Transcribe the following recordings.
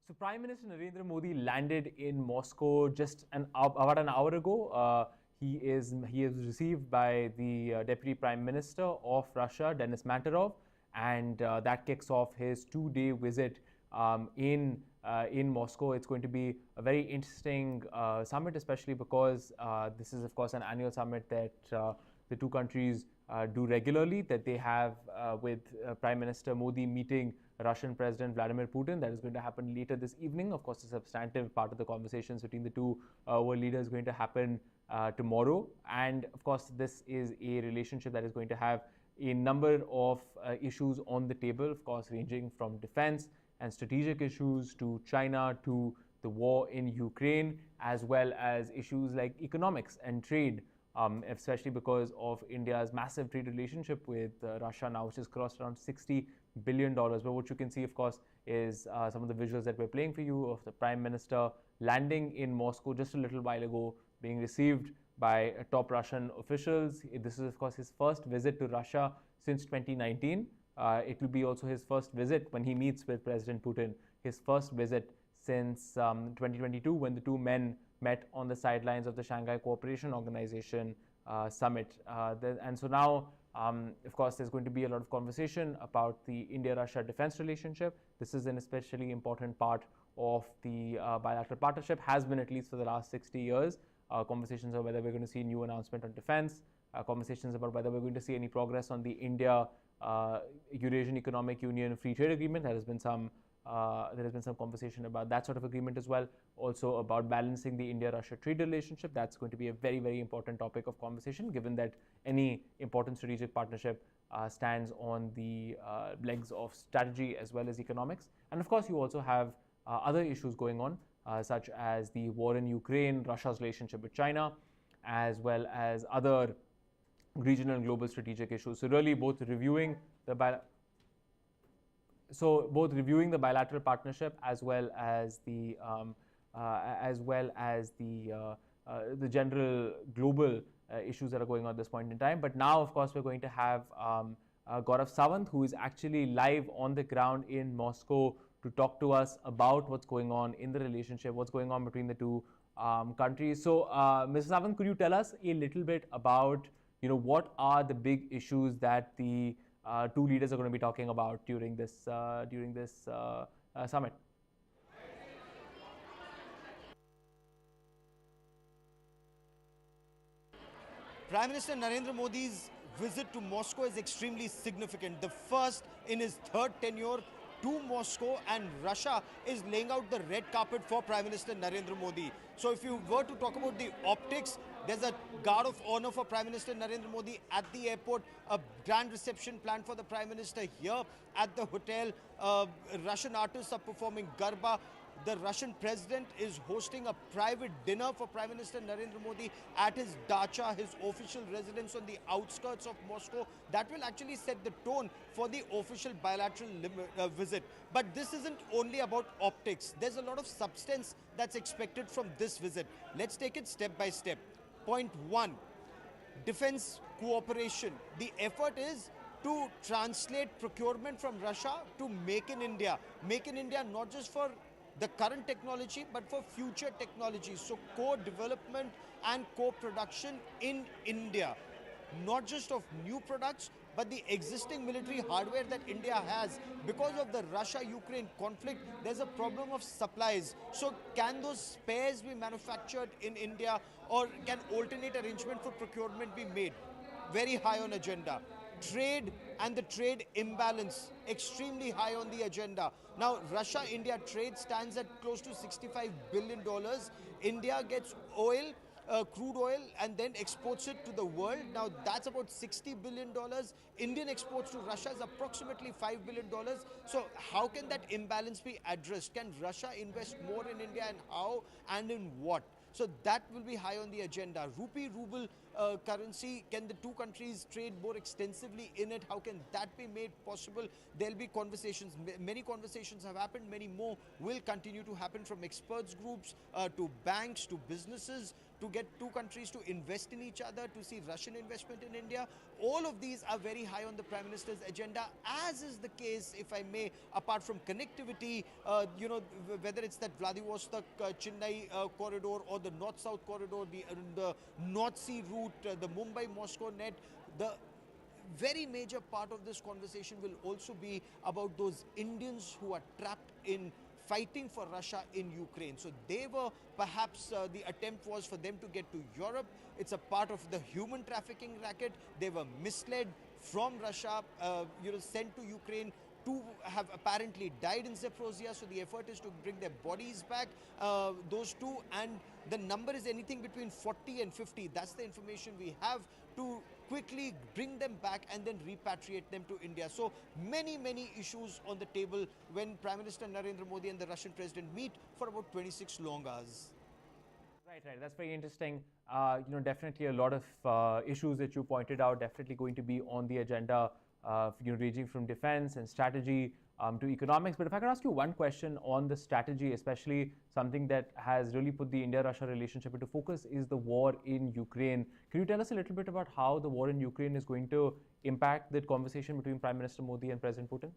So Prime Minister Narendra Modi landed in Moscow just about an hour ago. He is received by the Deputy Prime Minister of Russia, Denis Manturov, and that kicks off his 2-day visit in Moscow. It's going to be a very interesting summit, especially because this is, of course, an annual summit that the two countries do regularly, that they have with Prime Minister Modi meeting Russian President Vladimir Putin. That is going to happen later this evening. Of course, the substantive part of the conversations between the two world leaders is going to happen tomorrow. And of course, this is a relationship that is going to have a number of issues on the table, of course, ranging from defense and strategic issues to China to the war in Ukraine, as well as issues like economics and trade. Especially because of India's massive trade relationship with Russia now, which has crossed around $60 billion. But what you can see, of course, is some of the visuals that we're playing for you of the Prime Minister landing in Moscow just a little while ago, being received by top Russian officials. This is, of course, his first visit to Russia since 2019. It will be also his first visit when he meets with President Putin, his first visit since 2022, when the two men met on the sidelines of the Shanghai Cooperation Organization summit. And so now, of course, there's going to be a lot of conversation about the India-Russia defense relationship. This is an especially important part of the bilateral partnership, has been at least for the last 60 years. Conversations on whether we're going to see a new announcement on defense, conversations about whether we're going to see any progress on the India Eurasian Economic Union free trade agreement. There has been some conversation about that sort of agreement as well. Also about balancing the India-Russia trade relationship. That's going to be a very, very important topic of conversation, given that any important strategic partnership stands on the legs of strategy as well as economics. And of course, you also have other issues going on, such as the war in Ukraine, Russia's relationship with China, as well as other regional and global strategic issues. So really both reviewing the bilateral partnership as well as the general global issues that are going on at this point in time. But now, of course, we're going to have Gaurav Sawant, who is actually live on the ground in Moscow to talk to us about what's going on in the relationship, what's going on between the two countries. So, Mr. Sawant, could you tell us a little bit about what are the big issues that the two leaders are going to be talking about during this summit? Prime Minister Narendra Modi's visit to Moscow is extremely significant. The first in his third tenure to Moscow, and Russia is laying out the red carpet for Prime Minister Narendra Modi. So if you were to talk about the optics, there's a guard of honor for Prime Minister Narendra Modi at the airport, a grand reception planned for the Prime Minister here at the hotel. Russian artists are performing Garba. The Russian president is hosting a private dinner for Prime Minister Narendra Modi at his dacha, his official residence on the outskirts of Moscow. That will actually set the tone for the official bilateral visit. But this isn't only about optics. There's a lot of substance that's expected from this visit. Let's take it step by step. Point one, defense cooperation. The effort is to translate procurement from Russia to Make in India. Make in India not just for the current technology, but for future technology. So co-development and co-production in India, not just of new products, but the existing military hardware that India has. Because of the Russia-Ukraine conflict, there's a problem of supplies. So can those spares be manufactured in India, or can alternate arrangement for procurement be made? Very high on agenda. Trade and the trade imbalance, extremely high on the agenda. Now, Russia-India trade stands at close to $65 billion. India gets oil, crude oil, and then exports it to the world. Now, that's about $60 billion. Indian exports to Russia is approximately $5 billion. So how can that imbalance be addressed? Can Russia invest more in India, and how and in what? So that will be high on the agenda. Rupee-ruble currency, can the two countries trade more extensively in it? How can that be made possible? There'll be conversations. Many conversations have happened. Many more will continue to happen, from experts groups to banks to businesses to get two countries to invest in each other, to see Russian investment in India. All of these are very high on the Prime Minister's agenda, as is the case, if I may, apart from connectivity, whether it's that Vladivostok-Chennai corridor or the North-South corridor, the North Sea route, the Mumbai-Moscow net, the very major part of this conversation will also be about those Indians who are trapped in fighting for Russia in Ukraine. So they were perhaps the attempt was for them to get to Europe. It's a part of the human trafficking racket. They were misled from Russia, sent to Ukraine. Two have apparently died in Zaporozhye, so the effort is to bring their bodies back, those two, and the number is anything between 40 and 50. That's the information we have, to quickly bring them back and then repatriate them to India. So many issues on the table when Prime Minister Narendra Modi and the Russian President meet for about 26 long hours. Right. That's very interesting. Definitely a lot of issues that you pointed out definitely going to be on the agenda, ranging from defense and strategy to economics. But if I could ask you one question on the strategy, especially something that has really put the India-Russia relationship into focus, is the war in Ukraine. Can you tell us a little bit about how the war in Ukraine is going to impact the conversation between Prime Minister Modi and President Putin?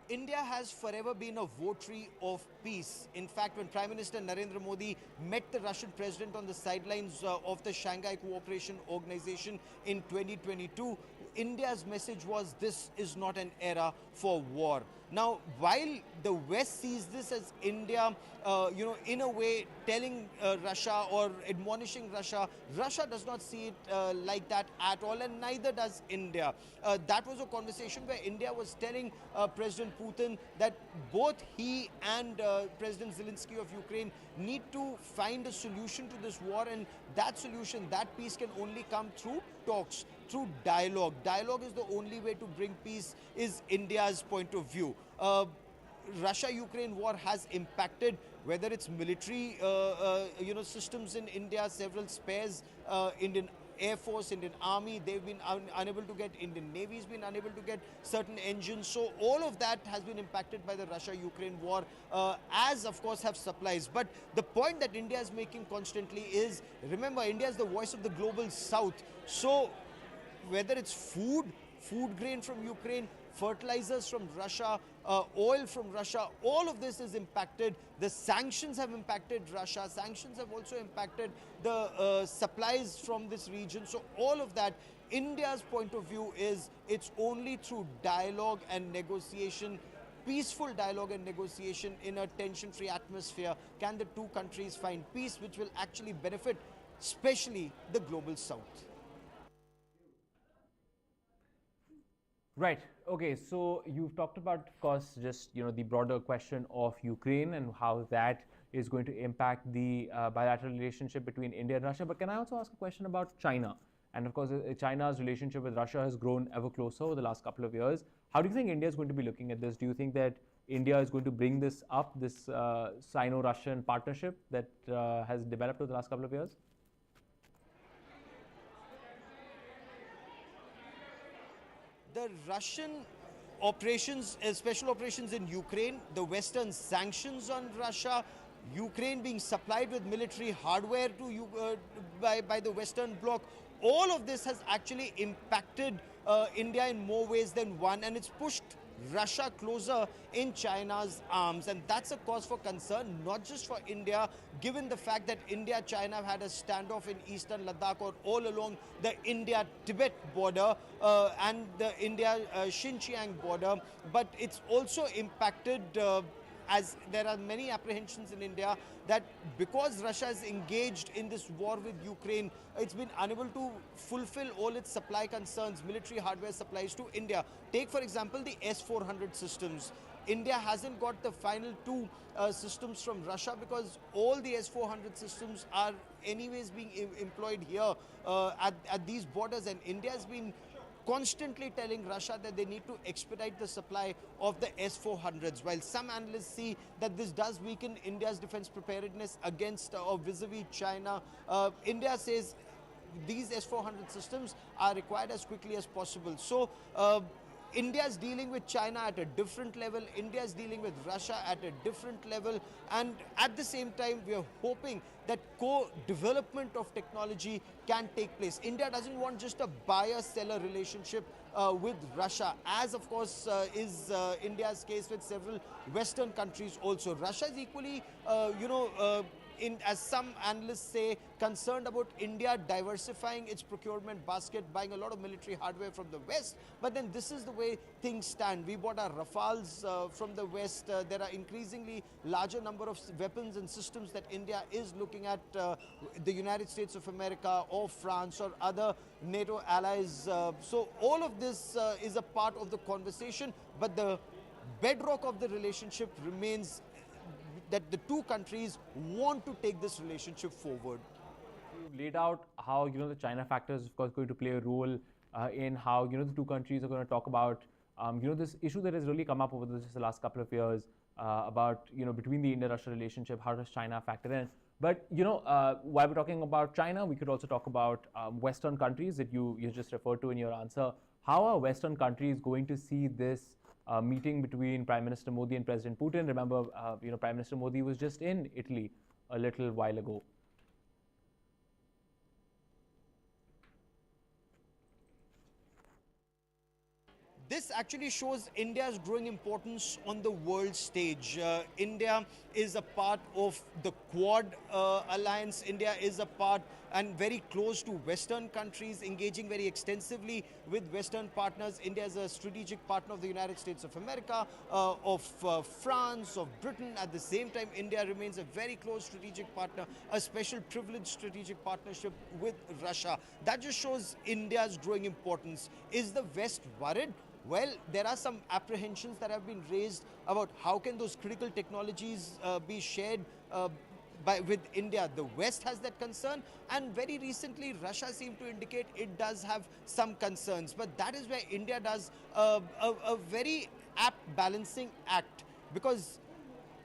India has forever been a votary of peace. In fact, when Prime Minister Narendra Modi met the Russian president on the sidelines of the Shanghai Cooperation Organization in 2022, India's message was, this is not an era for war. Now, while the West sees this as India, in a way telling Russia or admonishing Russia, Russia does not see it like that at all, and neither does India. That was a conversation where India was telling President Putin that both he and President Zelensky of Ukraine need to find a solution to this war, and that solution, that peace can only come through talks, through dialogue. Dialogue is the only way to bring peace, is India's point of view. Russia-Ukraine war has impacted, whether it's military systems in India, several spares, Indian Air Force, Indian Army, they've been unable to get, Indian Navy's been unable to get certain engines. So all of that has been impacted by the Russia-Ukraine war, as of course have supplies. But the point that India is making constantly is, remember, India is the voice of the global south. So whether it's food grain from Ukraine, fertilizers from Russia, oil from Russia, all of this is impacted. The sanctions have impacted Russia. Sanctions have also impacted the supplies from this region. So all of that, India's point of view is, it's only through dialogue and negotiation, peaceful dialogue and negotiation in a tension-free atmosphere, can the two countries find peace, which will actually benefit especially the global south. Right. Okay. So you've talked about, of course, just the broader question of Ukraine and how that is going to impact the bilateral relationship between India and Russia. But can I also ask a question about China? And of course, China's relationship with Russia has grown ever closer over the last couple of years. How do you think India is going to be looking at this? Do you think that India is going to bring this up, this Sino-Russian partnership that has developed over the last couple of years? The Russian operations, special operations in Ukraine, the Western sanctions on Russia, Ukraine being supplied with military hardware to by the Western bloc, all of this has actually impacted India in more ways than one, and it's pushed Russia closer in China's arms, and that's a cause for concern, not just for India, given the fact that India-China have had a standoff in eastern Ladakh or all along the India-Tibet border and the India-Xinjiang border, but it's also impacted as there are many apprehensions in India that because Russia is engaged in this war with Ukraine, it's been unable to fulfill all its supply concerns, military hardware supplies to India. Take, for example, the S-400 systems. India hasn't got the final two systems from Russia because all the S-400 systems are anyways being employed here at these borders, and India has been constantly telling Russia that they need to expedite the supply of the S-400s. While some analysts see that this does weaken India's defense preparedness against or vis-a-vis China, India says these S-400 systems are required as quickly as possible. So India is dealing with China at a different level, India is dealing with Russia at a different level, and at the same time we are hoping that co-development of technology can take place. India doesn't want just a buyer-seller relationship with Russia, as of course is India's case with several Western countries also. Russia is equally, as some analysts say, concerned about India diversifying its procurement basket, buying a lot of military hardware from the West. But then this is the way things stand. We bought our Rafales from the West. There are increasingly larger number of weapons and systems that India is looking at the United States of America or France or other NATO allies. So all of this is a part of the conversation, but the bedrock of the relationship remains that the two countries want to take this relationship forward. You've laid out how the China factor is of course going to play a role in how the two countries are going to talk about this issue that has really come up over just the last couple of years about between the Indo-Russia relationship. How does China factor in? But while we're talking about China, we could also talk about Western countries that you just referred to in your answer. How are Western countries going to see this meeting between Prime Minister Modi and President Putin? Remember, Prime Minister Modi was just in Italy a little while ago. This actually shows India's growing importance on the world stage. India is a part of the Quad alliance. India is a part and very close to Western countries, engaging very extensively with Western partners. India is a strategic partner of the United States of America, of France, of Britain. At the same time, India remains a very close strategic partner, a special privileged strategic partnership with Russia. That just shows India's growing importance. Is the West worried? Well, there are some apprehensions that have been raised about how can those critical technologies be shared with India. The West has that concern, and very recently Russia seemed to indicate it does have some concerns. But that is where India does a very apt balancing act, because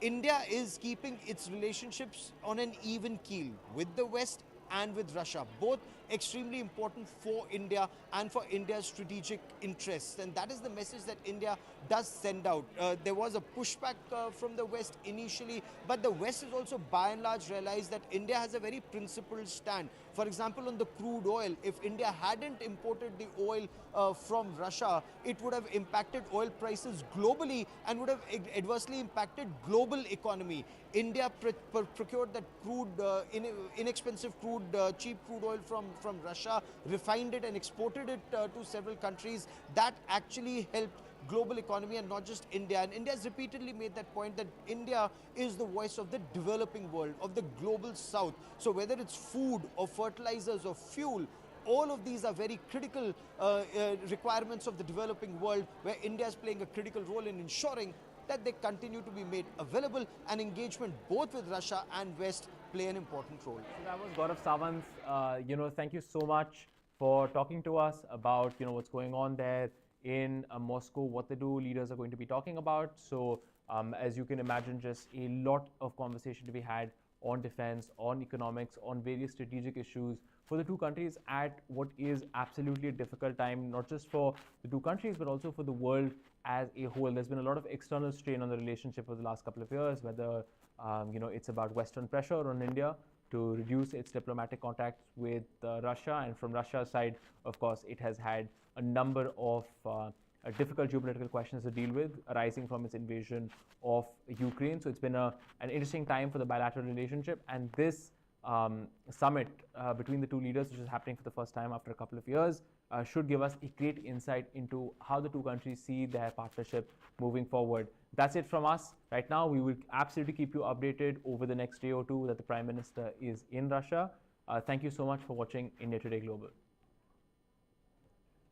India is keeping its relationships on an even keel with the West and with Russia, both extremely important for India and for India's strategic interests. And that is the message that India does send out. There was a pushback from the West initially, but the West has also by and large realized that India has a very principled stand. For example, on the crude oil, if India hadn't imported the oil from Russia, it would have impacted oil prices globally and would have adversely impacted global economy. India procured that crude, inexpensive crude, cheap crude oil from Russia, refined it and exported it to several countries. That actually helped global economy and not just India. And India has repeatedly made that point that India is the voice of the developing world, of the global south. So whether it's food or fertilizers or fuel, all of these are very critical requirements of the developing world, where India is playing a critical role in ensuring that they continue to be made available, and engagement both with Russia and West play an important role. So that was Gaurav Sawant. Thank you so much for talking to us about what's going on there in Moscow, what the two leaders are going to be talking about. So as you can imagine, just a lot of conversation to be had on defense, on economics, on various strategic issues for the two countries at what is absolutely a difficult time, not just for the two countries, but also for the world as a whole. There's been a lot of external strain on the relationship for the last couple of years, whether it's about Western pressure on India to reduce its diplomatic contacts with Russia, and from Russia's side, of course, it has had a number of difficult geopolitical questions to deal with arising from its invasion of Ukraine. So it's been an interesting time for the bilateral relationship, and this summit between the two leaders, which is happening for the first time after a couple of years, should give us a great insight into how the two countries see their partnership moving forward. That's it from us right now. We will absolutely keep you updated over the next day or two that the Prime Minister is in Russia. Thank you so much for watching India Today Global.